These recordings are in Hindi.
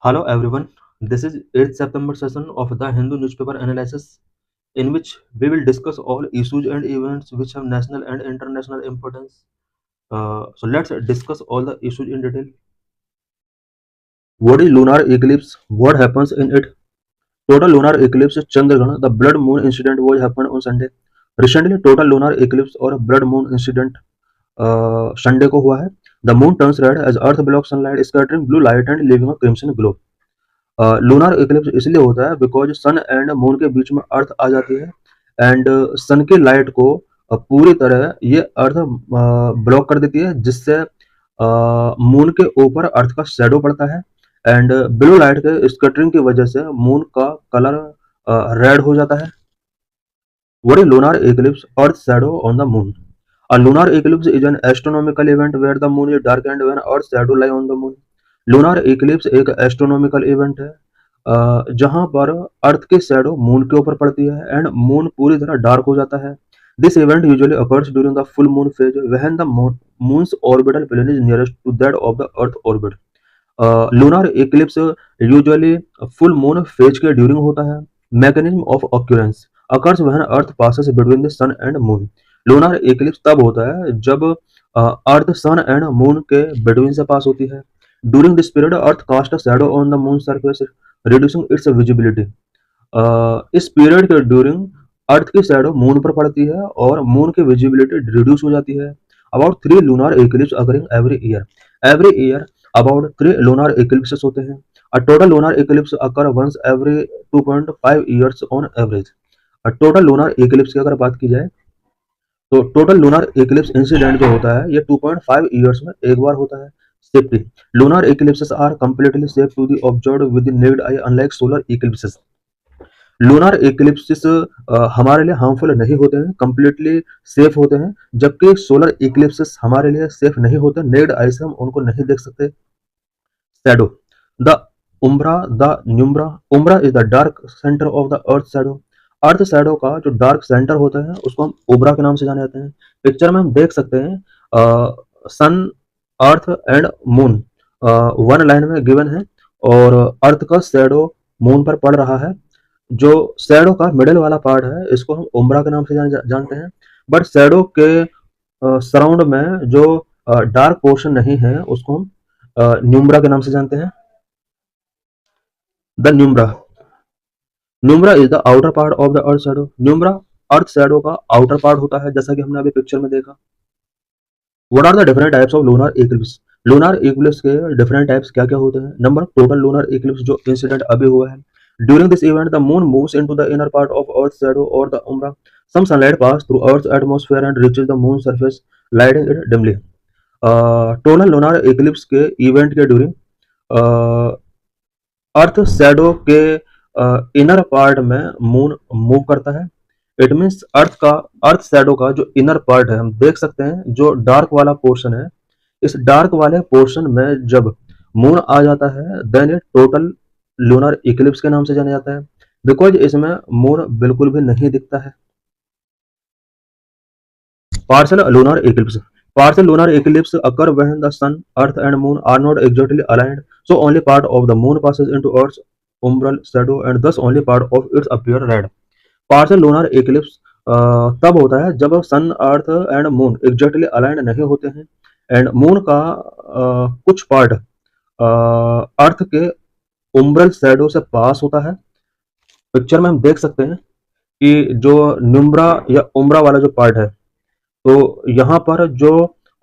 Hello everyone, this is 8th September session of the Hindu newspaper analysis in which we will discuss all issues and events which have national and international importance. So let's discuss all the issues in detail. What is lunar eclipse? What happens in it? Total lunar eclipse is Chandragrahana. The blood moon incident was happened on Sunday. Recently, total lunar eclipse or blood moon incident Sunday को हुआ है. The moon turns red as Earth blocks sunlight, scattering blue light and leaving a crimson glow. Lunar Eclipse इसलिए होता है बिकॉज सन एंड मून के बीच में अर्थ आ जाती है एंड सन की लाइट को पूरी तरह ये अर्थ ब्लॉक कर देती है जिससे मून के ऊपर अर्थ का शेडो पड़ता है एंड ब्लू लाइट के स्कैटरिंग की वजह से मून का कलर रेड हो जाता है. What is lunar Eclipse? Earth shadow on the moon. A lunar eclipse is an astronomical event where the moon is darkened when Earth's shadow lie on the moon. Lunar Eclipse एक एस्ट्रोनॉमिकल इवेंट है जहां पर अर्थ की शैडो मून के ऊपर पड़ती है एंड मून पूरी तरह डार्क हो जाता है. This event usually occurs during the full moon phase when the moon's orbital plane is nearest to that of the earth orbit. Lunar eclipse usually full moon phase के ड्यूरिंग होता है. Mechanism of occurrence occurs when earth passes between the sun and moon. Lunar eclipse तब होता है जब अर्थ सन एंड मून के बिटवीन से पास होती है. During this period, Earth casts a shadow on the moon's surface, reducing its visibility. इस पीरियड के ड्यूरिंग अर्थ की शैडो मून पर पड़ती है और मून की विजिबिलिटी रिड्यूस हो जाती है. About 3 lunar eclipse occurring every year. Every year about 3 lunar eclipses होते हैं. A total lunar eclipse occur once every 2.5 years on average. Total lunar eclipse की अगर बात की जाए तो टोटल लूनार इक्लिप्स इंसिडेंट जो होता है ये 2.5 ईयर्स में एक बार होता है. Safety lunar eclipses are completely safe to be observed with the naked eye unlike solar eclipses. Lunar eclipses हमारे लिए हार्मफुल नहीं होते हैं, कंप्लीटली सेफ होते हैं, जबकि सोलर इक्लिप्सिस हमारे लिए सेफ नहीं होते. नेक्ड आई से हम उनको नहीं देख सकते. Shadow the umbra the penumbra. Umbra is the dark centre of the earth shadow. Earth shadow का जो डार्क सेंटर होता है उसको हम उब्रा के नाम से जाने जाते हैं. पिक्चर में हम देख सकते हैं sun earth and moon one line में गिवन है और अर्थ का शैडो मून पर पड़ रहा है. जो शैडो का मिडिल वाला पार्ट है इसको हम उम्ब्रा के नाम से जानते हैं. बट शैडो के सराउंड में जो डार्क पोर्शन नहीं है उसको हम न्यूम्ब्रा के नाम से जानते हैं. The penumbra. Penumbra is the outer part of the earth shadow. Penumbra earth shadow का आउटर पार्ट होता है जैसा कि हमने अभी पिक्चर में देखा. What are the different types of lunar eclipse? Lunar eclipse के डिफरेंट टाइप्स क्या क्या होते हैं? नंबर टोटल लूनार इक्लिप्स जो इंसिडेंट अभी हुआ है. During this event the moon moves into the inner part of earth shadow और the umbra. Some sunlight pass through earth atmosphere and reaches the moon surface lighting it dimly. Total lunar eclipse के इवेंट के ड्यूरिंग अर्थ शैडो के इनर पार्ट में मून मूव करता है. इट मीन्स अर्थ शैडो का जो इनर पार्ट है हम देख सकते हैं जो डार्क वाला पोर्शन है. इस डार्क वाले पोर्शन में जब मून आ जाता है देन ये टोटल लूनर इक्लिप्स के नाम से जाना जाता है बिकॉज इसमें मून बिल्कुल भी नहीं दिखता है. Partial lunar Eclipse. Partial lunar eclipse occur when the sun, earth and moon are not exactly aligned, so only part of the moon passes into earth's umbral shadow and thus only part of it appear red. Partial lunar eclipse तब होता है जब sun earth and moon exactly aligned नहीं होते हैं एंड मून का कुछ पार्ट अर्थ के उम्ब्रल शैडो से पास होता है. पिक्चर में हम देख सकते हैं कि जो न्यूम्ब्रा या उम्ब्रा वाला जो पार्ट है तो यहाँ पर जो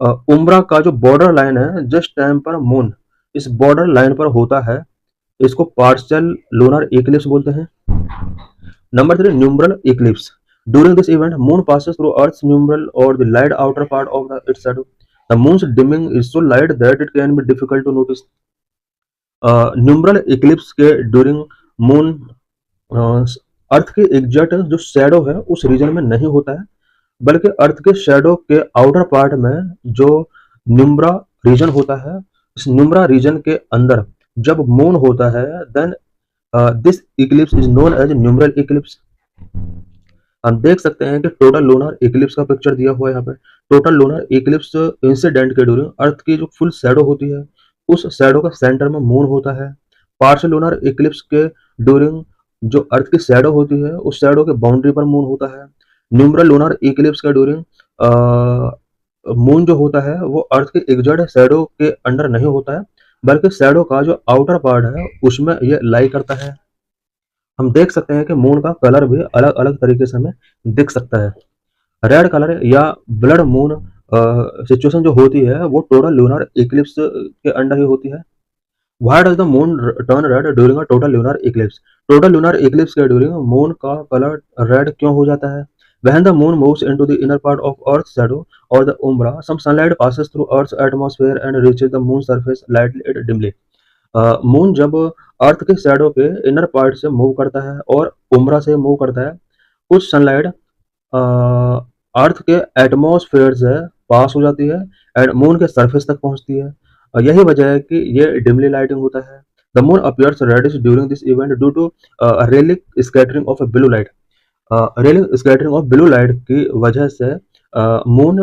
उम्ब्रा का जो बॉर्डर लाइन है जिस टाइम पर मून इस बॉर्डर लाइन पर होता है इसको पार्शियल लूनर इक्लिप्स बोलते हैं. Number 3 numeral eclipse. During this event, moon passes through Earth's numeral or the light outer part of its shadow. The moon's dimming is so light that it can be difficult to notice. Numeral eclipse के during moon अर्थ के एग्जैक्ट जो शैडो है उस रीजन में नहीं होता है बल्कि अर्थ के शैडो के आउटर पार्ट में जो न्यूम्ब्रा रीजन होता है इस न्यूम्ब्रा रीजन के अंदर जब मून होता है then this eclipse is known as numeral eclipse. हम देख सकते हैं कि टोटल लूनर इक्लिप्स का पिक्चर दिया हुआ है यहाँ पे. टोटल लूनर इक्लिप्स इंसिडेंट के ड्यूरिंग अर्थ की जो फुल शैडो होती है उस शैडो का सेंटर में मून होता है. पार्शियल लूनर इक्लिप्स के ड्यूरिंग जो अर्थ की शैडो होती है उस शैडो के बाउंड्री पर मून होता है। न्यूमरल लूनर इक्लिप्स के ड्यूरिंग मून जो होता है वो अर्थ के एग्जैक्ट शैडो के अंडर नहीं होता है, बल्कि शैडो का जो आउटर पार्ट है उसमें ये लाई करता है। हम देख सकते हैं कि मून का कलर भी अलग अलग तरीके से हमें दिख सकता है। रेड कलर या ब्लड मून सिचुएशन जो होती है वो टोटल लूनर इक्लिप्स के अंडर ही होती है। Why does the moon turn red during a total lunar Eclipse? Total lunar eclipse के ड्यूरिंग मून का कलर रेड क्यों हो जाता है? When the moon moves into the inner part of Earth's shadow or the umbra, some sunlight passes through Earth's atmosphere and reaches the moon's surface lightly and dimly. Moon जब अर्थ के शैडो के इनर पार्ट से मूव करता है और उम्रा से मूव करता है, कुछ सनलाइट अर्थ के एटमॉस्फेयर से पास हो जाती है एंड मून के सरफेस तक पहुंचती है। यही वजह है कि ये डिमली लाइटिंग होता है। The moon appears reddish during this event due to Rayleigh scattering of blue light. Rayleigh scattering of blue light की वजह से मून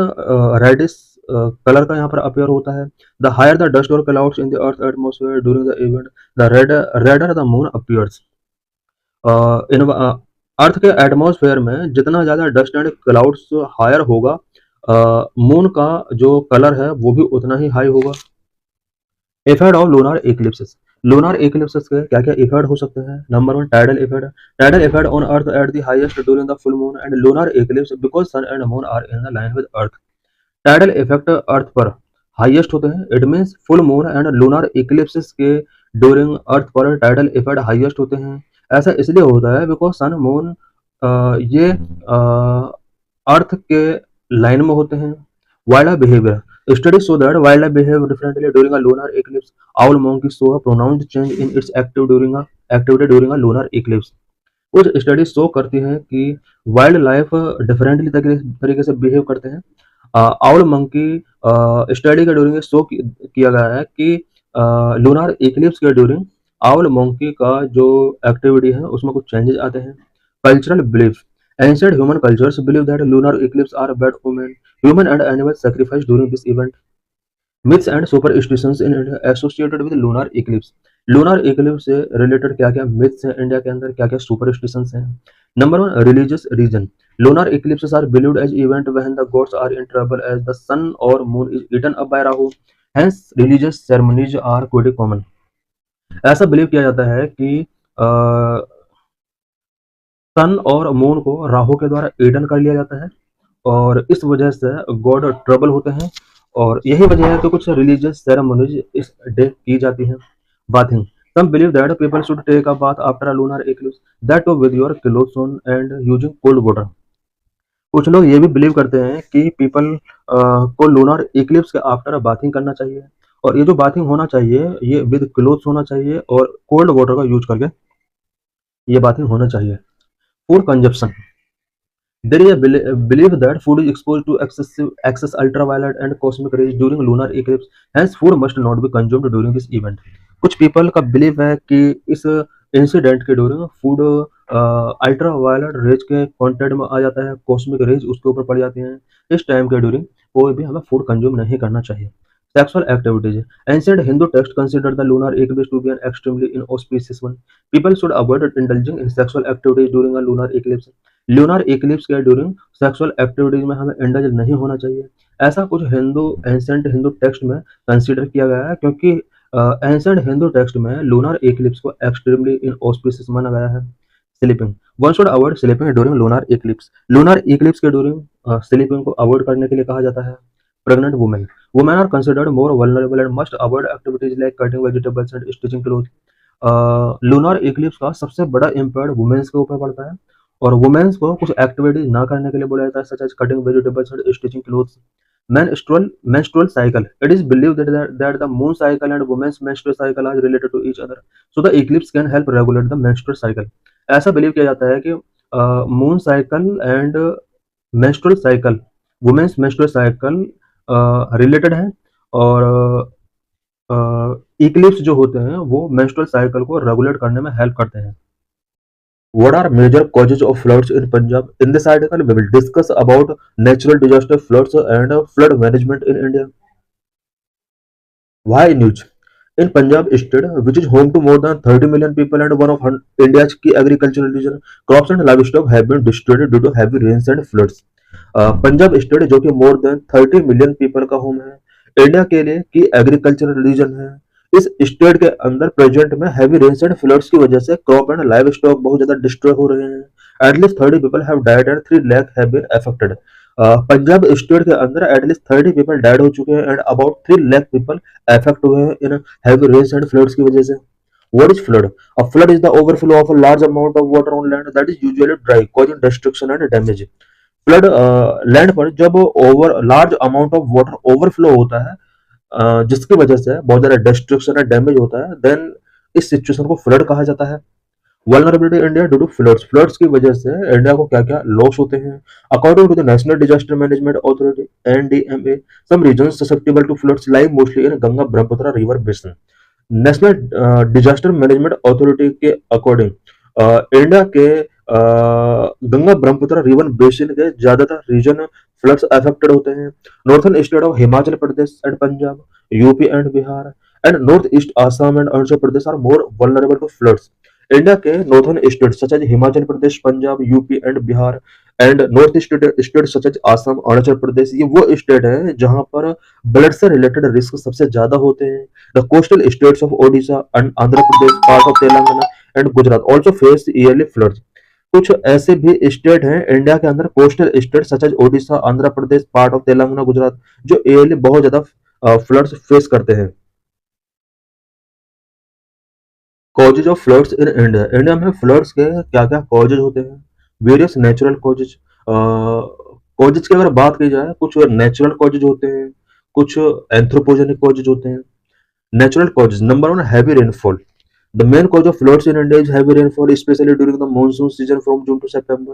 रेडिश कलर का यहाँ पर अपीयर होता है। द हायर द डस्ट और clouds in the earth atmosphere during the event the redder the moon appears. In earth के एटमॉस्फेयर में जितना ज़्यादा डस्ट एंड क्लाउड्स हायर होगा, मून का जो कलर है वो भी उतना ही हाई होगा। Effect of lunar eclipses. Lunar eclipses के क्या क्या इफेक्ट हो सकते हैं? Number one, tidal effect. Tidal effect on earth at the highest during the full moon and lunar eclipse because sun and moon are in the line with earth. Tidal effect earth पर हाईएस्ट होते हैं। It means full moon and lunar eclipses के ड्यूरिंग अर्थ पर टाइडल इफेक्ट हाईएस्ट होते हैं। ऐसा इसलिए होता है बिकॉज सन मून ये अर्थ के लाइन में होते हैं। Wild life behaviour. Studies show that wild life behave differently during a lunar Eclipse. Owl monkey show a pronounced change in its activity during a lunar Eclipse. कुछ स्टडीज शो करती हैं कि वाइल्ड लाइफ डिफरेंटली तरीके से बिहेव करते हैं। आउल मंकी स्टडी के ड्यूरिंग शो किया गया है कि लूनर इक्लिप्स के ड्यूरिंग आउल मंकी का जो एक्टिविटी है उसमें कुछ चेंजेस आते हैं। Cultural belief. Ancient human cultures believe that lunar eclipse are bad omen. Human and animal sacrifice during this event. Myths and superstitions in India associated with lunar eclipse. lunar eclipse से रिलेटेड क्या क्या मिथ्स हैं इंडिया के अंदर, क्या क्या सुपरस्टिशंस हैं? Number one, religious reason. lunar eclipses are believed as event when the gods are in trouble as the sun or moon is eaten up by Rahu. Hence religious ceremonies are quite common. ऐसा बिलीव किया जाता है कि सन और मून को राहु के द्वारा ईडन कर लिया जाता है और इस वजह से गॉड ट्रबल होते हैं और यही वजह है कि कुछ रिलीजियस सेरेमनीज इस डे की जाती हैं। Bathing. Some believe that people should take a bath after a lunar eclipse, that too with your clothes on and using cold water. कुछ लोग ये भी बिलीव करते हैं कि पीपल को लूनर इक्लिप्स के आफ्टर बाथिंग करना चाहिए और ये जो बाथिंग होना चाहिए ये विद क्लोथ्स होना चाहिए और कोल्ड वाटर का यूज करके ये बाथिंग होना चाहिए। Food consumption. There is a belief that food is exposed to excess ultraviolet and cosmic rays during lunar eclipse. Hence, food must not be consumed during this event. कुछ पीपल का बिलीव है कि इस इंसिडेंट के ड्यूरिंग फूड अल्ट्रावायलेट रेज के कॉन्टेक्ट में आ जाता है, कॉस्मिक रेज उसके ऊपर पड़ जाती हैं। इस टाइम के ड्यूरिंग कोई भी हमें फूड कंज्यूम नहीं करना चाहिए। Sexual activities. Ancient Hindu texts considered the lunar eclipse to be an extremely inauspicious one. People should avoid indulging in sexual activities during a lunar eclipse. lunar eclipse के ड्यूरिंग सेक्सुअल एक्टिविटीज में हमें इंडल्ज नहीं होना चाहिए, ऐसा कुछ एंशिएंट हिंदू टेक्स्ट में कंसीडर किया गया है क्योंकि एंशिएंट हिंदू टेक्स्ट में लूनर इक्लिप्स को एक्सट्रीमली इनऑस्पिशियस माना गया है। Sleeping. One should avoid sleeping during lunar Eclipse. Lunar eclipse के ड्यूरिंग स्लीपिंग को अवॉइड करने के लिए कहा जाता है। Pregnant women. Women are considered more vulnerable and must avoid activities like cutting vegetables and stitching clothes. Lunar eclipse का सबसे बड़ा इम्पैक्ट वुमेन्स के ऊपर पड़ता है और वुमेन्स को कुछ एक्टिविटीज ना करने के लिए बोला जाता है, such as cutting vegetables and stitching clothes. menstrual cycle. It is believed that the moon cycle and women's menstrual cycle are related to each other, so the eclipse can help regulate the menstrual cycle. ऐसा बिलीव किया जाता है कि moon cycle and menstrual cycle, women's menstrual cycle related है और इक्लिप्स जो होते हैं वो मेंस्ट्रुअल साइकिल को रेगुलेट करने में हेल्प करते हैं। What are major causes of floods in Punjab? In this article, we will discuss about natural disaster floods and flood management in India. Why news? In Punjab state, which is home to more than 30 million people and one of India's key agricultural region, crops and livestock have been destroyed due to heavy rains and floods. Punjab state जो कि मोर देन 30 मिलियन पीपल का होम है, इंडिया के लिए की एग्रीकल्चरल रीजन है। इस स्टेट के अंदर प्रेजेंट में हैवी रेन्स एंड फ्लड्स की वजह से क्रॉप एंड लाइव स्टॉक बहुत ज्यादा डिस्ट्रॉय हो रहे हैं। At least 30 people have died and 3 lakh have been affected. Punjab state के अंदर एटलीस्ट 30 पीपल डाइड हो चुके हैं and about 3 lakh people affect हुए हैं in heavy rains and floods की वजह से। What is flood? A flood is the overflow of a large amount of water on land that is usually dry, causing destruction and damage. Flood land पर जब over large amount of water overflow होता है, जिसकी वजह से बहुत ज्यादा डिस्ट्रक्शन एंड डैमेज होता है, देन इस सिचुएशन को फ्लड कहा जाता है। Vulnerability India due to floods, floods की वजह से इंडिया को क्या क्या लॉस होते हैं। According to the national disaster management authority NDMA, some reasons susceptible to floods lie mostly in Ganga Brahmaputra river basin. National disaster management authority के अकॉर्डिंग इंडिया के गंगा ब्रह्मपुत्र रिवर बेसिन के ज्यादातर रीजन फ्लड्स अफेक्टेड होते हैं। Northern state of Himachal Pradesh and Punjab, UP and Bihar and north east Assam and Arunachal Pradesh are more vulnerable to floods. India के northern state such as Himachal Pradesh, Punjab, UP and Bihar and north east state such as Assam, Arunachal Pradesh, ये वो स्टेट है जहां पर ब्लड से रिलेटेड रिस्क सबसे ज्यादा होते हैं। The coastal states of Odisha and Andhra Pradesh, part of Telangana and Gujarat also face yearly floods. कुछ ऐसे भी स्टेट हैं इंडिया के अंदर, coastal state such as Odisha, Andhra Pradesh, part of Telangana, Gujarat, जो ईयरली बहुत ज्यादा फ्लड्स फेस करते हैं। Causes of floods in India, India में फ्लड्स के क्या क्या कॉजेज होते हैं। वेरियस नेचुरल कॉजेज, कॉजेज की अगर बात की जाए, कुछ नेचुरल कॉजेज होते हैं, कुछ एंथ्रोपोजेनिक कॉजेज होते हैं। Natural causes, number one, heavy rainfall. The main cause of floods in India is heavy rainfall, specially during the monsoon season from June to September.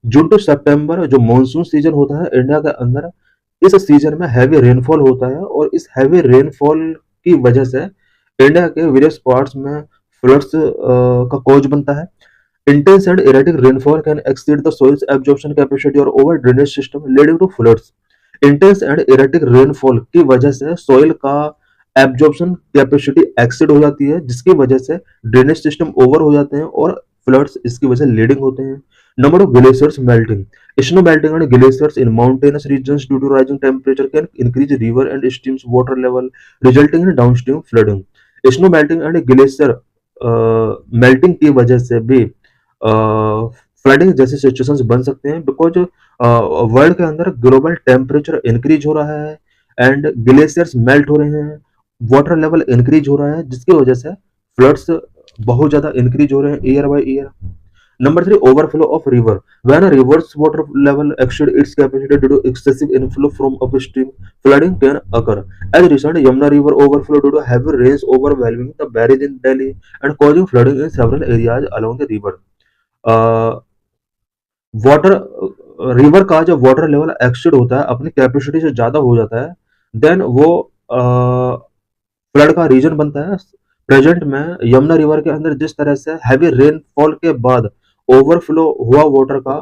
June to September जो मॉनसून सीजन होता है इंडिया के अंदर, इस सीजन में हैवी रेनफॉल होता है और इस हैवी रेनफॉल की वजह से इंडिया के वेरियस पार्ट्स में फ्लड्स का कॉज बनता है। Intense and erratic rainfall can exceed the soil's absorption capacity और over drainage system leading to floods. Intense and erratic rainfall की वजह से सोइल का एब्जॉर्प्शन कैपेसिटी एक्सीड हो जाती है, जिसकी वजह से ड्रेनेज सिस्टम ओवर हो जाते हैं और फ्लड्स इसकी वजह से लीडिंग होते हैं। Number of glaciers melting, snow melting and glaciers in mountainous regions due to rising temperature can increase river and streams water level resulting in downstream flooding. Snow melting and glacier melting की वजह से भी फ्लडिंग जैसे सिचुएशंस बन सकते हैं, बिकॉज वर्ल्ड के अंदर ग्लोबल टेम्परेचर इंक्रीज हो रहा है एंड ग्लेशियर्स मेल्ट हो रहे हैं, वाटर लेवल इंक्रीज हो रहा है, जिसकी वजह से फ्लड्स बहुत ज्यादा इंक्रीज हो रहे हैं year by year. Number three, overflow of river, when a reverse water level exceed its capacity due to excessive inflow from upstream, flooding can occur. As recent Yamuna River overflow due to heavy rains overwhelming the barrage in Delhi and causing flooding in several areas along the river. Water river का जब वाटर लेवल एक्सीड होता है, अपनी कैपेसिटी से ज्यादा हो जाता है, देन वो फ्लड का रीजन बनता है। प्रेजेंट में यमुना रिवर के अंदर जिस तरह से हैवी रेनफॉल के बाद ओवरफ्लो हुआ वाटर का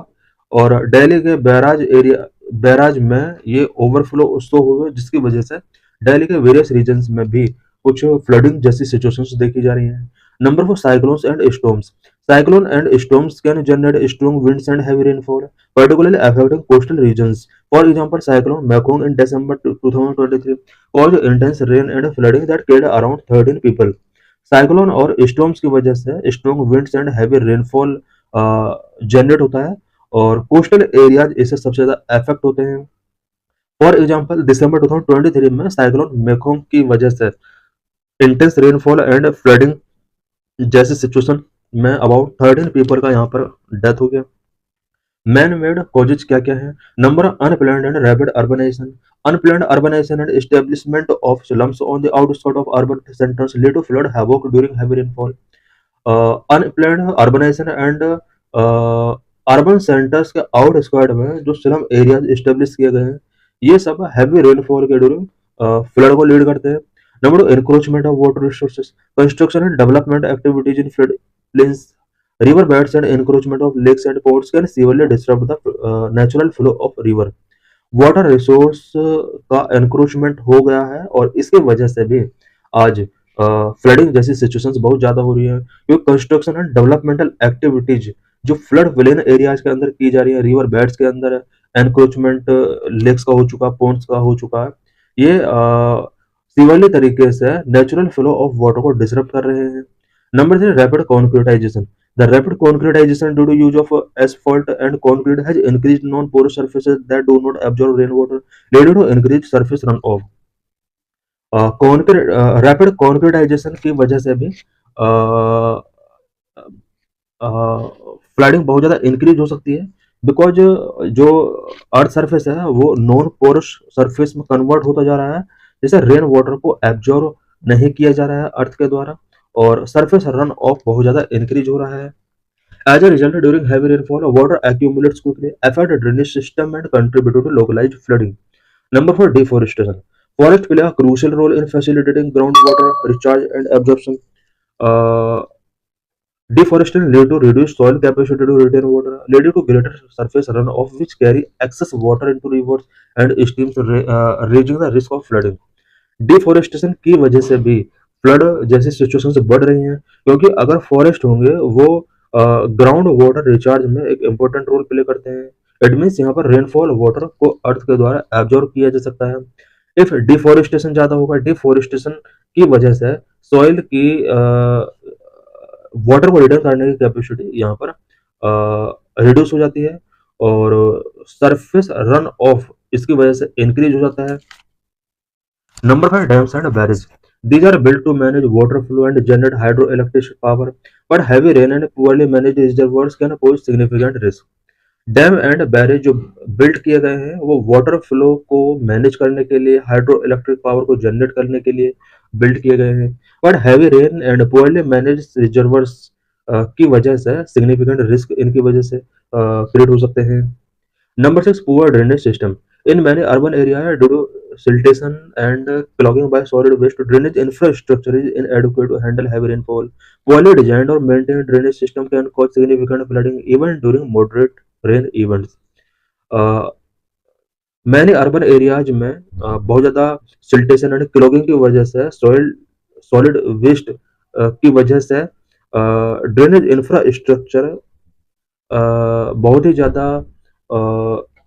और दिल्ली के बैराज में ये ओवरफ्लो शो हुए, जिसकी वजह से दिल्ली के वेरियस रीजन्स में भी कुछ फ्लडिंग जैसी सिचुएशंस देखी जा रही हैं। Number four, cyclones and storms, cyclone and storms can generate strong winds and heavy rainfall, particularly affecting coastal regions. For example, cyclone Mekong in December 2023 caused intense rain and flooding that killed around 13 people. Cyclone और स्टॉर्म्स की वजह से strong winds and heavy rainfall generate होता है और कोस्टल एरियाज इससे सबसे ज्यादा अफेक्ट होते हैं। फॉर एग्जांपल, दिसंबर 2023 में साइक्लोन मेकोंग की वजह से इंटेंस रेनफॉल एंड फ्लडिंग जैसे सिचुएशन में अबाउट 13 पीपल का यहाँ पर डेथ हो गया। मैन मेड कॉजेज क्या क्या है। Number, unplanned and rapid urbanisation, unplanned urbanisation and establishment of slums on the outskirt of urban centres lead to flood havoc during heavy rainfall. Unplanned urbanisation and urban centres के आउटस्कर्ट में जो स्लम एरियाज एस्टेब्लिश किए गए हैं, ये सब हैवी रेनफॉल के ड्यूरिंग फ्लड को लीड करते हैं। Number 2, encroachment of water resources, construction and development activities in flood plains, river beds and encroachment of lakes and ponds can severely disrupt the natural flow of river. Water resource का एनक्रोचमेंट हो गया है और इसके वजह से भी आज फ्लडिंग जैसी सिचुएशंस बहुत ज़्यादा हो रही है, क्योंकि कंस्ट्रक्शन एंड डेवलपमेंटल एक्टिविटीज जो फ्लड विलेन एरियाज के अंदर की जा रही है, रिवर बेड्स के अंदर एनक्रोचमेंट लेक्स का हो चुका, पोन्स का हो चुका है, ये सीवरली तरीके से नेचुरल फ्लो ऑफ वाटर को डिसरप्ट कर रहे हैं। Number 3, rapid concretization. The rapid concretization due to use of asphalt and concrete has increased non-porous surfaces that do not absorb rainwater, leading to increased surface runoff. Concrete rapid concretization की वजह से भी फ्लडिंग बहुत ज़्यादा इंक्रीज हो सकती है, बिकॉज जो अर्थ सरफेस है वो नॉन पोरस सरफेस में कन्वर्ट होता जा रहा है, जैसे रेन वाटर को एब्जॉर्ब नहीं किया जा रहा है अर्थ के द्वारा, और सरफेस रन ऑफ बहुत ज़्यादा इंक्रीज हो रहा है। As a result, during heavy rainfall, water accumulates quickly, affect the drainage system and contribute to localized flooding. Number 4, deforestation. Forests play a crucial role in facilitating groundwater recharge and absorption. Uh, Deforestation leads to reduced soil capacity to retain water, leading to greater surface runoff, which carry excess water into rivers and streams, raising the risk of flooding. Deforestation की वजह से भी फ्लड जैसी सिचुएशन से बढ़ रही हैं, क्योंकि अगर फॉरेस्ट होंगे वो ग्राउंड वाटर रिचार्ज में एक इम्पोर्टेंट रोल प्ले करते हैं। इट मीन्स यहाँ पर रेनफॉल वाटर को अर्थ के द्वारा एब्जॉर्ब किया जा सकता है। इफ डिफोरेस्टेशन ज़्यादा होगा, डिफोरेस्टेशन की वजह से सॉइल की वाटर को रिटर्न करने की कैपेसिटी यहाँ पर रिड्यूस हो जाती है, और सरफेस रन ऑफ इसकी वजह से इंक्रीज हो जाता है। Number 5, dams and barrages. These are built to manage water flow and generate hydroelectric power, but heavy rain and poorly managed reservoirs can pose significant risk. Dam and barrage जो बिल्ड किए गए हैं वो वाटर फ्लो को मैनेज करने के लिए, हाइड्रो इलेक्ट्रिक पावर को जनरेट करने के लिए बिल्ड किए गए हैं, but heavy rain and poorly manage reservoirs की वजह से सिग्निफिकेंट रिस्क इनकी वजह से क्रिएट हो सकते हैं। Number 6, poor drainage system. In many urban areas, due to siltation and clogging by solid waste, drainage infrastructure is inadequate to handle heavy rainfall. Poorly designed or maintained drainage system can cause significant flooding even during moderate rain events. Uh, मैंने अर्बन एरियाज में बहुत ज़्यादा सिल्टेशन एंड क्लॉगिंग की वजह से सॉलिड वेस्ट की वजह से ड्रेनेज इंफ्रास्ट्रक्चर बहुत ही ज़्यादा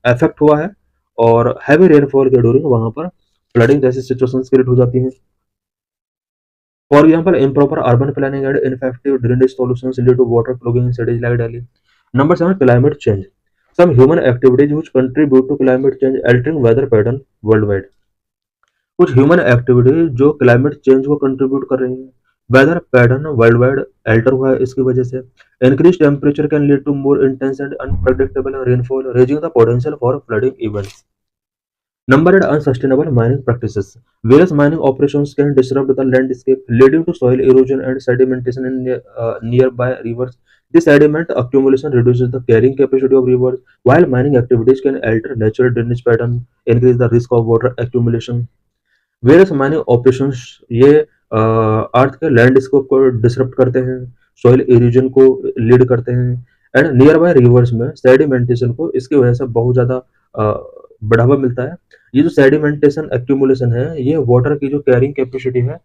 इफेक्ट हुआ है, और हैवी रेनफॉल के ड्यूरिंग वहाँ पर फ्लडिंग जैसी सिचुएशंस क्रिएट हो जाती हैं। For example, improper urban planning and ineffective drainage solutions lead to water clogging in cities like Delhi. Number 7, climate change. Some human activities which contribute to climate change, altering weather pattern worldwide. कुछ ह्यूमन एक्टिविटी जो क्लाइमेट चेंज को कंट्रीब्यूट कर रही हैं, weather pattern worldwide alter हुआ है इसकी वजह से। Increase temperature can lead to more intense and unpredictable rainfall, raising the potential for flooding events. Number 8, unsustainable mining practices. Various mining operations can disrupt the landscape, leading to soil erosion and sedimentation in nearby rivers. This sediment accumulation reduces the carrying capacity of rivers, while mining activities can alter natural drainage pattern, increase the risk of water accumulation. Various mining operations ये अर्थ के लैंडस्केप को डिसरप्ट करते हैं, सॉइल इरोजन को लीड करते हैं, एंड नियर बाय रिवर्स में सेडिमेंटेशन को इसकी वजह से बहुत ज़्यादा बढ़ावा मिलता है। ये जो सेडिमेंटेशन एक्यूमुलेशन है ये वाटर की जो कैरिंग कैपेसिटी है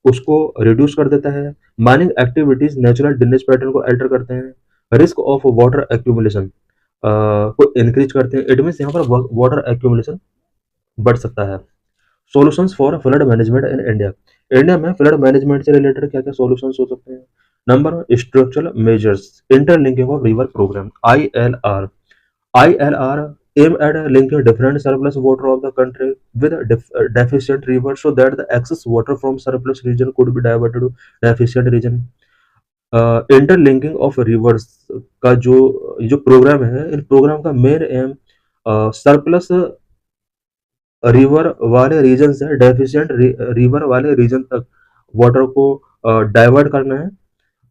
उसको रिड्यूस कर देता है। Mining activities natural drainage pattern को अल्टर करते हैं, रिस्क ऑफ वाटर एक्यूमुलेशन को इंक्रीज करते हैं। इट मीन्स यहाँ पर वाटर एक्यूमुलेशन बढ़ सकता है। Solutions for flood management in India. India में फ्लड मैनेजमेंट से रिलेटेड क्या क्या सॉल्यूशंस हो सकते हैं? Number 1, structural measures, interlinking of river programme, ILR. ILR aim at linking different surplus water of the country with deficient rivers so that the excess water from surplus region could be diverted to deficient region. Interlinking of rivers का जो प्रोग्राम है, इन प्रोग्राम का मेन एम सरप्लस रिवर वाले रीजन से डेफिशिएंट रिवर वाले रीजन तक वाटर को डाइवर्ट करना है।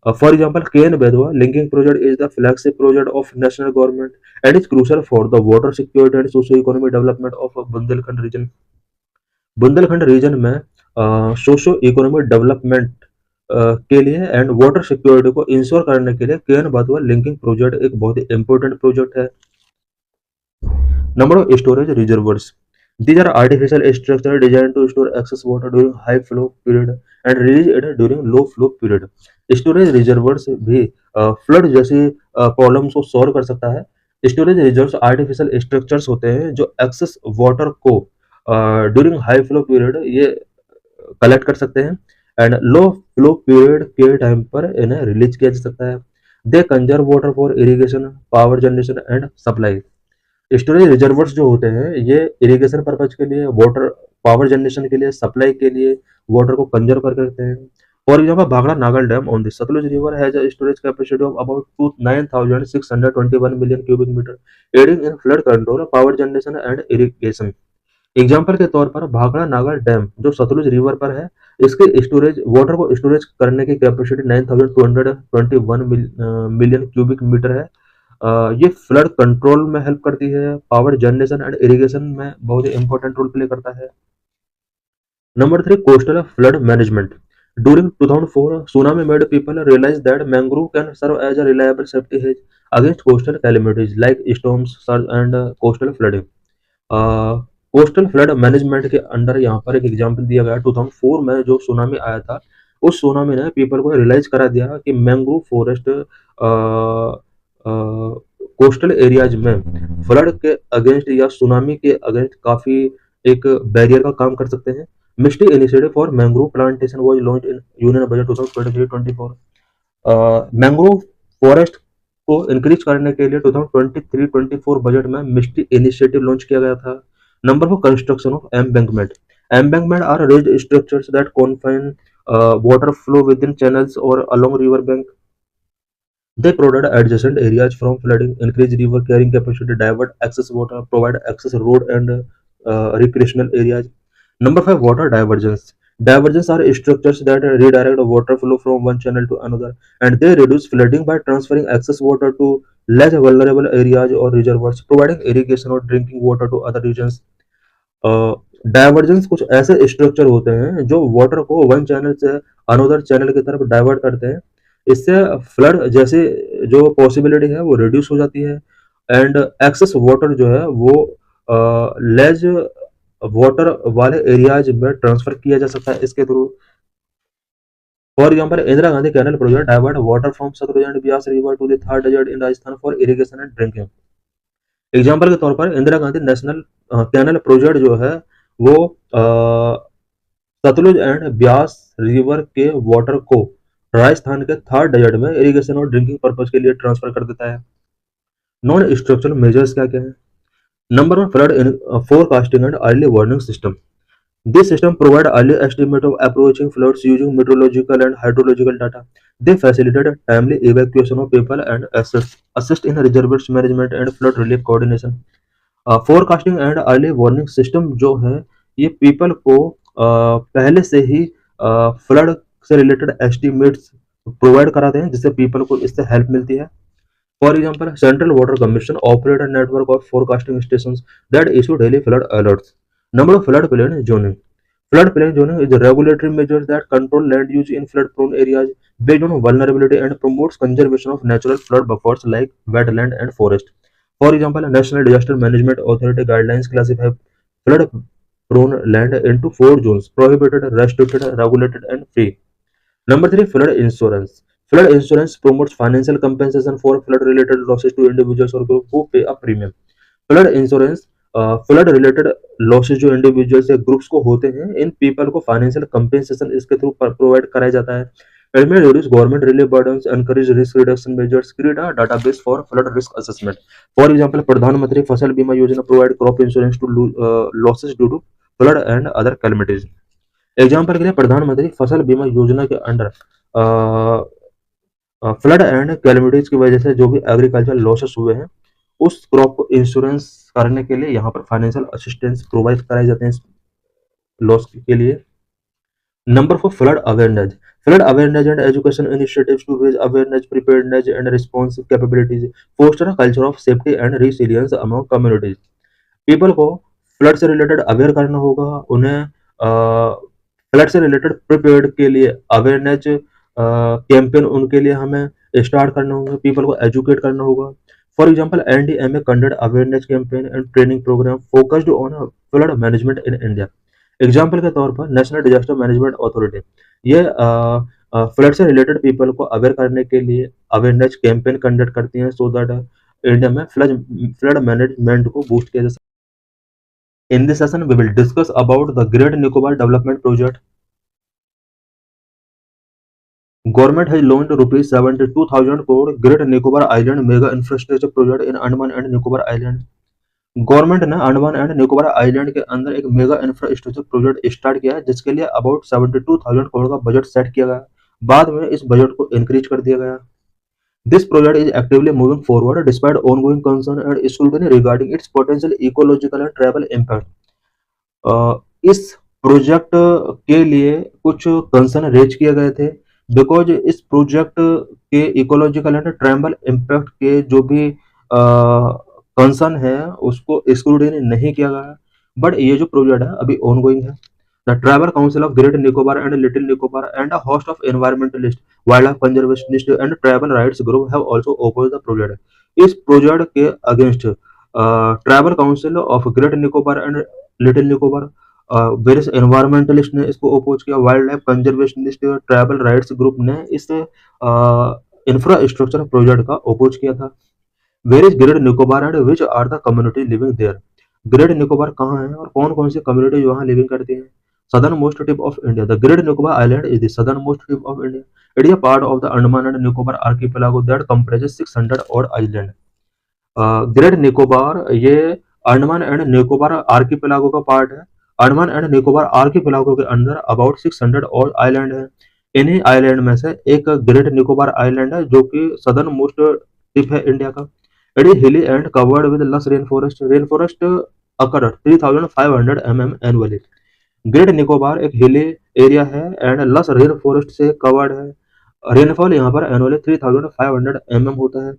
For example, Ken Betwa linking project is the flagship project of national government and is crucial for the water security and socio economic development of Bundelkhand region. Bundelkhand region में सोशो इकोनॉमिक डेवलपमेंट के लिए एंड वाटर सिक्योरिटी को इंश्योर करने के लिए केन बेतवा लिंकिंग प्रोजेक्ट एक बहुत ही इंपॉर्टेंट प्रोजेक्ट है। Number of storage reservoirs. These are artificial structures designed to store excess water during high flow period and release it during low flow period. Storage reservoirs भी फ्लड जैसी प्रॉब्लम्स को सॉल्व कर सकता है। स्टोरेज रिजर्व्स आर्टिफिशियल स्ट्रक्चर्स होते हैं जो एक्सेस वाटर को ड्यूरिंग हाई फ्लो पीरियड ये कलेक्ट कर सकते हैं एंड लो फ्लो पीरियड के टाइम पर इन्हें रिलीज किया जा सकता है। They conserve water for irrigation, power generation and supply. Storage reservoirs जो होते हैं ये इरिगेशन पर्पज के लिए, वाटर पावर जनरेशन के लिए, सप्लाई के लिए वाटर को कंजर्व करके रखते हैं। For example Bhakra Nangal dam on the Sutlej river has a storage capacity of about 9621 million cubic metre aiding in flood control, power generation and irrigation. Example के तौर पर भाखड़ा नागल डैम जो सतलुज रिवर पर है, इसके स्टोरेज वाटर को स्टोरेज करने की कैपेसिटी 9221 मिलियन क्यूबिक मीटर है। ये फ्लड कंट्रोल में हेल्प करती है, पावर जनरेशन एंड इरिगेशन में बहुत ही इंपॉर्टेंट रोल प्ले करता है। Number 3, coastal flood management. During 2004, tsunami made people realize that mangrove can serve as a reliable safety hedge against coastal calamities like storms, surge, and coastal flooding. Coastal flood management के अंडर यहाँ पर एक एग्जांपल दिया गया 2004 में जो सुनामी आया था, उस सुनामी ने पीपल को रियलाइज करा दिया कि मैंग्रोव फॉरेस्ट कोस्टल एरियाज में फ्लड के अगेंस्ट या सुनामी के अगेंस्ट काफी एक बैरियर का काम कर सकते हैं। MISHTI initiative for mangrove plantation was launched in union budget 2023-24। Mangrove forest को इंक्रीज करने के लिए 2023-24 बजट में मिस्टी इनिशिएटिव लॉन्च किया गया था। Number 4, construction of embankment. Embankment are raised structures that confine water flow within channels or along river bank. They protect adjacent areas from flooding, increase river carrying capacity, divert excess water, provide access road and recreational areas. Number 5, water divergence. Divergence are structures that redirect water flow from one channel to another, and they reduce flooding by transferring excess water to less vulnerable areas or reservoirs, providing irrigation or drinking water to other regions. Divergence कुछ ऐसे स्ट्रक्चर होते हैं जो वाटर को वन चैनल से अनदर चैनल की तरफ डाइवर्ट करते हैं। इससे फ्लड जैसे जो पॉसिबिलिटी है वो रिड्यूस हो जाती है एंड एक्सेस वाटर जो है वो लेज वाटर वाले एरियाज में ट्रांसफर किया जा सकता है इसके through. For example Indira Gandhi canal project divert water from Sutlej and Beas river to the Thar desert in Rajasthan for irrigation and drinking. Example के तौर पर Indira Gandhi national canal project जो है वो सतलुज एंड ब्यास रिवर के वाटर को राजस्थान के थर्ड डेजर्ट में इरिगेशन और ड्रिंकिंग पर्पज के लिए ट्रांसफर कर देता है। नॉन स्ट्रक्चरल मेजर्स क्या क्या है? Number 1, flood in forecasting and early warning system. This system provide early estimate of approaching floods using meteorological and hydrological data. They facilitate timely evacuation of people and assist in reservoirs management and flood relief coordination. Forecasting and early warning system जो है ये पीपल को पहले से ही फ्लड से रिलेटेड एस्टिमेट्स प्रोवाइड कराते हैं जिससे पीपल को इससे हेल्प मिलती है। For example central water commission operate a network of forecasting stations that issue daily flood alerts. Number of flood plain zoning. Flood plain zoning is a regulatory measure that control land use in flood prone areas based on vulnerability and promotes conservation of natural flood buffers like wetland and forest. For example, National Disaster Management Authority guidelines classify flood prone land into 4 zones: prohibited, restricted, regulated and free. Number 3, flood insurance. Flood insurance promotes financial compensation for flood related losses to individuals or groups who pay a premium. Flood insurance flood related losses जो इंडिविजुअल्स या ग्रुप्स को होते हैं इन पीपल को फाइनेंशियल कंपेंसेशन इसके थ्रू प्रोवाइड कराया जाता है। It may reduce government relief burdens, encourage risk reduction measures, create a database for flood risk assessment. For example, प्रधानमंत्री फसल बीमा योजना provide crop insurance to losses due to flood and other calamities. Example के लिए प्रधानमंत्री फसल बीमा योजना के अंडर फ्लड एंड कैलमिटीज की वजह से जो भी एग्रीकल्चर लॉसेस हुए हैं उस क्रॉप को इंश्योरेंस करने के लिए यहाँ पर फाइनेंशियल असिस्टेंस प्रोवाइड कराए जाते हैं लॉस के लिए। Number 4, flood awareness. Flood awareness and education initiatives to raise awareness, preparedness and response capabilities, foster a culture of safety and resilience among communities. People को फ्लड से रिलेटेड अवेयर करना होगा, उन्हें फ्लड से रिलेटेड प्रिपेयर्ड के लिए अवेयरनेस कैंपेन उनके लिए हमें स्टार्ट करना होगा, पीपल को एजुकेट करना होगा। For example, NDMA conducted awareness campaign and training program focused on flood management in India. Example के तौर पर नेशनल डिजास्टर मैनेजमेंट अथॉरिटी ये फ्लड से रिलेटेड पीपल को अवेयर करने के लिए अवेयरनेस कैंपेन कंडक्ट करती हैं सो दैट इंडिया में फ्लड मैनेजमेंट को बूस्ट किया जा सके। In this session we will discuss about the great Nicobar development project. Government has launched rupees 72,000 crore Great Nicobar Island Mega Infrastructure Project in Andaman and Nicobar Island। Government ने अंडमान एंड निकोबार आइलैंड के अंदर एक मेगा इंफ्रास्ट्रक्चर प्रोजेक्ट स्टार्ट किया है जिसके लिए अबाउट 72,000 करोड़ का बजट सेट किया गया। बाद में इस बजट को इंक्रीज कर दिया गया। This project is actively moving forward despite ongoing concern and scrutiny regarding it's potential ecological and travel impact. इस प्रोजेक्ट के लिए कुछ कंसर्न रेज किए गए थे बिकॉज इस प्रोजेक्ट के इकोलॉजिकल एंड ट्रैवल इम्पैक्ट के जो भी कंसर्न है उसको स्क्रूटिनी नहीं किया गया। बट ये जो प्रोजेक्ट है अभी ऑनगोइंग है। The tribal council of great Nicobar and little Nicobar and a host of environmentalist wild life conservationist and tribal rights group have also opposed the project. इस प्रोजेक्ट के against tribal council of great Nicobar and little Nicobar various environmentalist ने इसको अपोज किया। वाइल्ड लाइफ कंजर्वेशनिस्ट और ट्राइबल राइट्स ग्रुप ने इस इंफ्रास्ट्रक्चर प्रोजेक्ट का अपोज किया था। Where is great Nicobar and which are the community living there. Great Nicobar कहाँ है और कौन कौन सी कम्युनिटी वहाँ लिविंग करती है। Southern most tip of India. The great Nicobar island is the southern most tip of India. It is a part of the Andaman and Nicobar archipelago that comprises 600 odd island. Great Nicobar ये अंडमान एंड निकोबार आर्किपेलागो का पार्ट है। अंडमान एंड निकोबार आर्किपेलागो के अंदर अबाउट 600 odd आइलैंड है। इन्हीं आइलैंड में से एक ग्रेट निकोबार आइलैंड है जो कि सदर्न मोस्ट टिप है इंडिया का। It is hilly and covered with lush rainforest. Rainforest occur 3,500 mm annually. Great Nicobar एक हिली एरिया है एंड लस रेन फॉरेस्ट से कवर्ड है। रेनफॉल यहाँ पर एनुअली 3,500 mm होता है।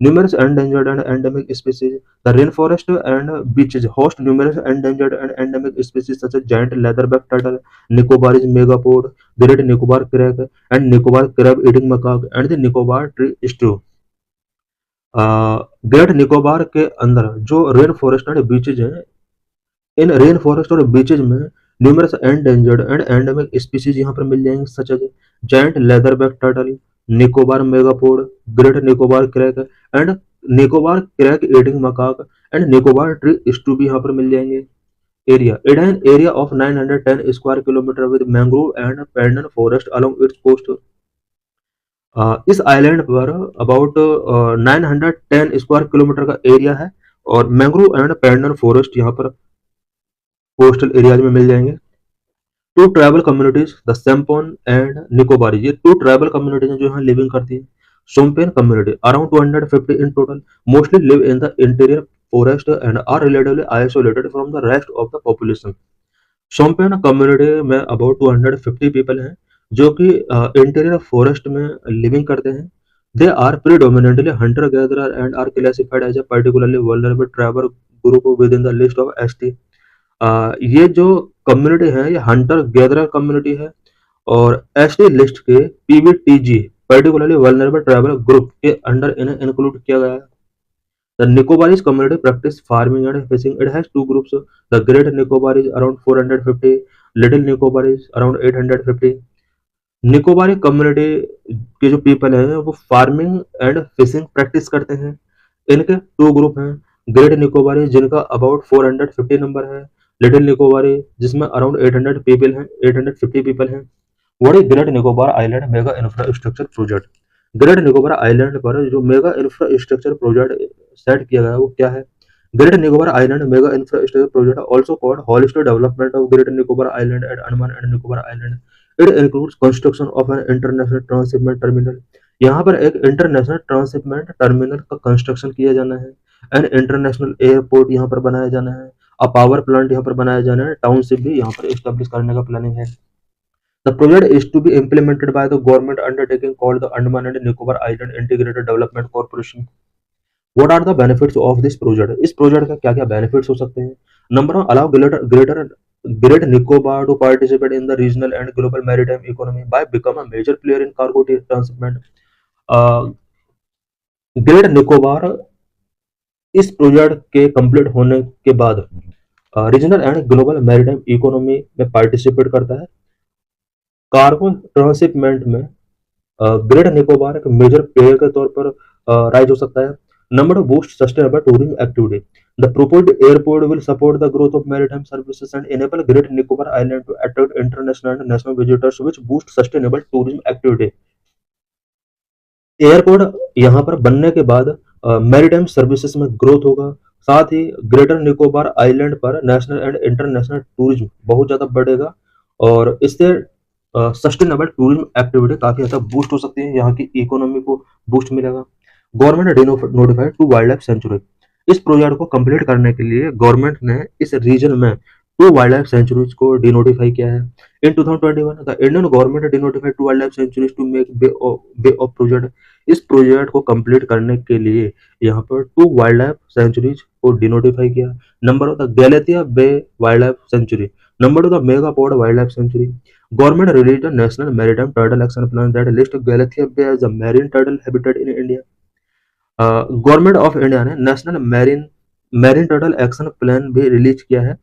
Numerous endangered and endemic species. The rain forest and beaches host numerous endangered and endemic species such as giant leatherback turtle, Nicobarese megapode, great Nicobar crake and Nicobar crab eating macaque and the Nicobar tree shrew. Great Nicobar के अंदर जो रेन फॉरेस्ट एंड बीचेज हैं, इन रेन फॉरेस्ट और बीचेज में numerous endangered and endemic species यहाँ पर मिल जाएंगे such as giant leatherback turtle, Nicobar megapode, great Nicobar crake and Nicobar crake eating macaque and Nicobar tree shrew भी यहाँ पर मिल जाएंगे। Area it an area of 910 square kilometre with mangrove and pandan forest along its coast. इस आइलैंड पर अबाउट 910 स्क्वायर किलोमीटर का एरिया है और मैंग्रोव एंड पैंडन फॉरेस्ट यहाँ पर कोस्टल एरियाज में मिल जाएंगे। Two tribal communities the Shompen and Nicobari, ये टू ट्राइबल कम्युनिटीज जो यहाँ लिविंग करती है। Shompen community around 250 in total mostly live in the interior forest and are relatively isolated from the rest of the population. Shompen community में अबाउट 250 पीपल हैं जो कि इंटीरियर फॉरेस्ट में लिविंग करते हैं। They are predominantly hunter gatherer and are classified as a particularly vulnerable tribal group with in the list of ST. ये जो कम्युनिटी है ये हंटर गैदरर कम्युनिटी है और एसटी लिस्ट के PVTG particularly vulnerable tribal group के अंडर इन्हें इंक्लूड किया गया है। The Nicobarese community practice farming and fishing. It has two groups. The Great Nicobarese around 450, Little Nicobarese around 850. Nicobari community के जो पीपल हैं वो फार्मिंग एंड फिशिंग प्रैक्टिस करते हैं। इनके टू ग्रुप हैं, ग्रेट निकोबारी जिनका अबाउट 450 नंबर है, लिटिल निकोबारी जिसमें अराउंड 800 पीपल हैं, 850 पीपल हैं। What is great Nicobar island mega infrastructure project. Great Nicobar island पर जो मेगा इंफ्रास्ट्रक्चर प्रोजेक्ट सेट किया गया है वो क्या है। Great Nicobar island mega infrastructure project also called holistic development of great Nicobar island and Andaman and Nicobar island. It includes construction of an international transshipment terminal. यहाँ पर एक इंटरनेशनल ट्रांसशिपमेंट टर्मिनल का कंस्ट्रक्शन किया जाना है। एन इंटरनेशनल एयरपोर्ट यहाँ पर बनाया जाना है। अ पावर प्लांट यहाँ पर बनाया जाना है। टाउनशिप भी यहाँ पर एस्टेब्लिश करने का प्लानिंग है। The project is to be implemented by the government undertaking called the Andaman and Nicobar Island Integrated Development Corporation. What are the benefits of this project? इस प्रोजेक्ट का क्या क्या बेनिफिट्स हो सकते हैं। Number one, allow Great Nicobar to participate in the regional and global maritime economy by become a major player in cargo transshipment. Great Nicobar इस प्रोजेक्ट के कंप्लीट होने के बाद regional and global maritime economy में पार्टिसिपेट करता है। कार्गो ट्रांसशिपमेंट में ग्रेट निकोबार एक मेजर प्लेयर के तौर पर राइज हो सकता है। Number of boost sustainable tourism activity. The proposed airport will support the growth of maritime services and enable Great Nicobar Island to attract international and national visitors, which boost sustainable tourism activity. Airport यहाँ पर बनने के बाद मैरीटाइम सर्विसेज में ग्रोथ होगा, साथ ही ग्रेटर निकोबार आइलैंड पर नेशनल एंड इंटरनेशनल टूरिज्म बहुत ज़्यादा बढ़ेगा और इससे सस्टेनेबल टूरिज्म एक्टिविटी काफ़ी हद तक बूस्ट हो सकती है, यहाँ की इकोनॉमी को बूस्ट मिलेगा। Government notified two wild life sanctuary. इस प्रोजेक्ट को कंप्लीट करने के लिए गवर्नमेंट ने इस रीजन में 2 वाइल्ड लाइफ सेंचुरीज को डिनोटिफाई किया है। In 2021, the Indian government denotified 2 wildlife sanctuaries to make Bay of project। इस प्रोजेक्ट को कंप्लीट करने के लिए यहाँ पर 2 वाइल्ड लाइफ सेंचुरीज को डिनोटिफाई किया। Number of the Galathea bay wild life sanctuary, number of the megapode wild life sanctuary. Government released a national maritime turtle action plan that lists Galathea Bay as a marine turtle habitat in India। Government of India ने national marine turtle action plan भी रिलीज किया है।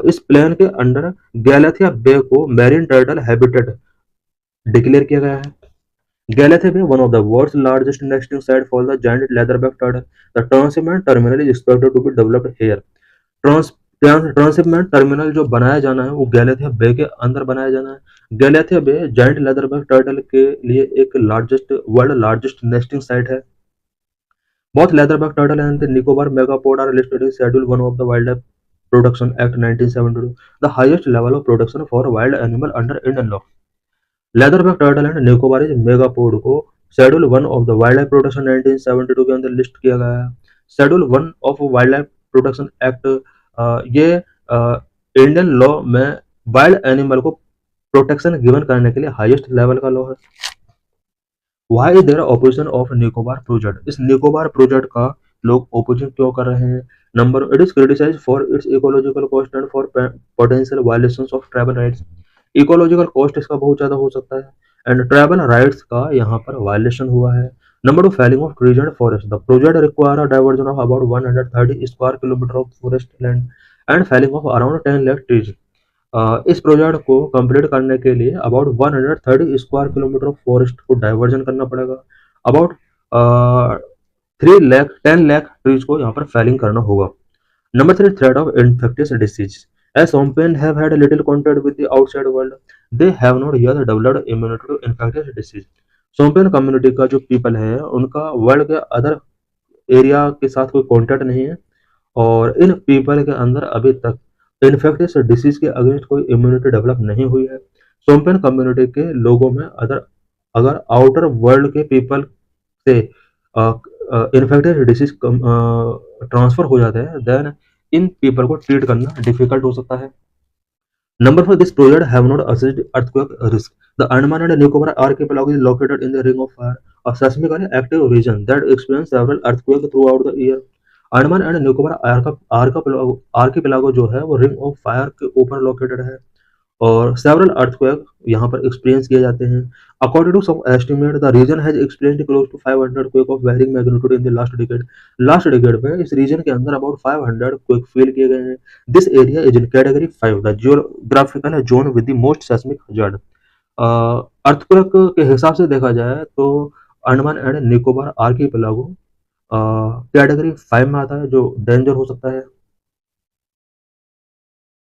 इस प्लान के अंडर गैलेथिया बे को मैरीन टर्टल हैबिटेट डिक्लेयर किया गया है। Galathea Bay, one of the world's largest nesting site for the giant leatherback turtle, the transshipment terminal is expected to be developed here। Trans transshipment terminal जो बनाया जाना है वो गैलेथिया बे के अंदर बनाया जाना है। गैलेथिया बे जायंट लेदरबैक टर्टल के लिए एक वर्ल्ड लार्जेस्ट नेस्टिंग साइट है। Both leatherback turtle and the Nicobar megapod are listed in Schedule 1 of the Wildlife Protection Act 1972, the highest level of protection for wild animal under Indian law। Leatherback turtle and Nicobar megapode को schedule 1 of the wildlife protection 1972 के अंदर लिस्ट किया गया है। Schedule 1 of wildlife protection act ये इंडियन लॉ में वाइल्ड एनिमल को प्रोटेक्शन गिवन करने के लिए हाईएस्ट लेवल का लॉ है। Why is there opposition of Nicobar project. इस निकोबार प्रोजेक्ट का लोग ऑपोजिशन क्यों कर रहे हैं? Number, it is criticised for its ecological cost and for potential violations of tribal rights. Ecological cost इसका बहुत ज्यादा हो सकता है एंड ट्राइबल राइट्स का यहाँ पर वायलेशन हुआ है। Number two, felling of trees and forest. The project require a diversion of about 130 square kilometre of forest land and felling of around 10 lakh trees. इस प्रोजेक्ट को कंप्लीट करने के लिए about 130 square kilometre of forest को डाइवर्जन करना पड़ेगा। अबाउट 10 लाख ट्रीज को यहाँ पर फेलिंग करना होगा। Number 3, threat of infectious disease। As Sompen have had little contact with the outside world, they have not yet developed immunity to infectious disease। Shompen community का जो पीपल है उनका वर्ल्ड के अदर एरिया के साथ कोई कांटेक्ट नहीं है और इन पीपल के अंदर अभी तक इन्फेक्टियस डिसीज के अगेंस्ट कोई इम्यूनिटी डेवलप नहीं हुई है। सोम्पेन कम्युनिटी के लोगों में अगर आउटर वर्ल्ड के पीपल से इन्फेक्टियस डिसीज ट्रांसफर हो जाते हैं देन इन पीपल को ट्रीट करना डिफिकल्ट हो सकता है। Number 4, this project have not assessed earthquake risk। The Andaman and Nicobar archipelago is located in the Ring of Fire, a seismically active region that experiences several earthquakes throughout the year। Andaman and Nicobar archipelago जो है वो रिंग ऑफ फायर के ऊपर लोकेटेड है और सेवरल अर्थक्वेक यहाँ पर एक्सपीरियंस किए जाते हैं। According to some estimate the region has experienced close to 500 quake of varying magnitude in the last decade. Last decade में इस रीजन के अंदर अबाउट 500 क्वेक फील किए गए हैं। This area is in category 5, the geographical zone with the most seismic hazard. Earthquake के हिसाब से देखा जाए तो Andaman and Nicobar archipelago category 5 में आता है जो डेंजर हो सकता है।